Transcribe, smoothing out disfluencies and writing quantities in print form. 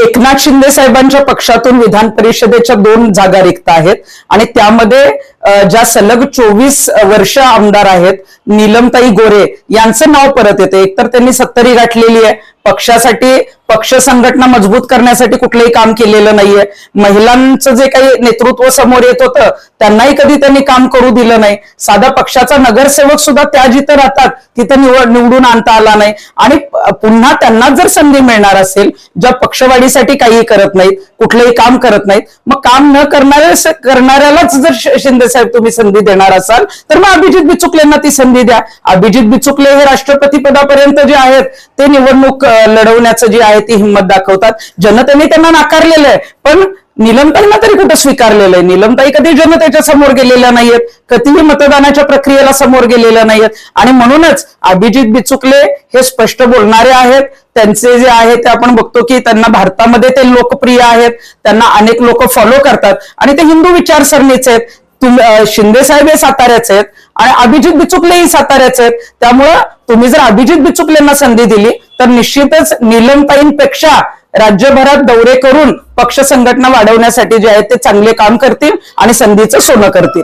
एकनाथ शिंदे साहेबांच्या पक्षातून विधान परिषदेच्या 2 जागा रिक्त आहेत आणि त्यामध्ये ज्या सलग 24 वर्ष आमदार आहेत नीलमताई गोरे यांचं नाव परत येते. एकतर त्यांनी 70 गाठलेली आहे, पक्षासाठी पक्ष संघटना मजबूत करण्यासाठी कुठलंही काम केलेलं नाहीये, महिलांचं जे काही नेतृत्व समोर येत होतं त्यांनाही कधी त्यांनी काम करू दिलं नाही, साधा पक्षाचा नगरसेवक सुद्धा त्या जिथं राहतात तिथं निवडून आणता आला नाही आणि पुन्हा त्यांना जर संधी मिळणार असेल ज्या पक्षवाढीसाठी काही करत नाहीत, कुठलंही काम करत नाहीत, मग काम न करणाऱ्यालाच जर शिंदे साहेब तुम्ही संधी देणार असाल तर मग अभिजित बिचुकलेंना ती संधी द्या. अभिजित बिचुकले हे राष्ट्रपती पदापर्यंत जे आहेत ते निवडणूक लढवण्याचं जी आहे ती हिंमत दाखवतात. जनतेने त्यांना नाकारलेलं आहे, पण नीलमताईंना तरी कुठं स्वीकारलेलं आहे? नीलमताई कधी जनतेच्या समोर गेलेल्या नाहीयेत, कधीही मतदानाच्या प्रक्रियेला समोर गेलेल्या नाहीयेत आणि म्हणूनच अभिजित बिचुकले हे स्पष्ट बोलणारे आहेत. त्यांचे जे आहे ते आपण बघतो की त्यांना भारतामध्ये ते लोकप्रिय आहेत, त्यांना अनेक लोक फॉलो करतात आणि ते हिंदू विचारसरणीचे आहेत. शिंदे साहेब हे साताऱ्याचे आहेत आणि अभिजित बिचुकलेही साताऱ्याचे आहेत. त्यामुळं तुम्ही जर अभिजित बिचुकलेंना संधी दिली तर निश्चितच नीलमताईंपेक्षा राज्यभरात दौरे करून पक्ष संघटना वाढवण्यासाठी जे आहे ते चांगले काम करतील आणि संधीचं सोनं करतील.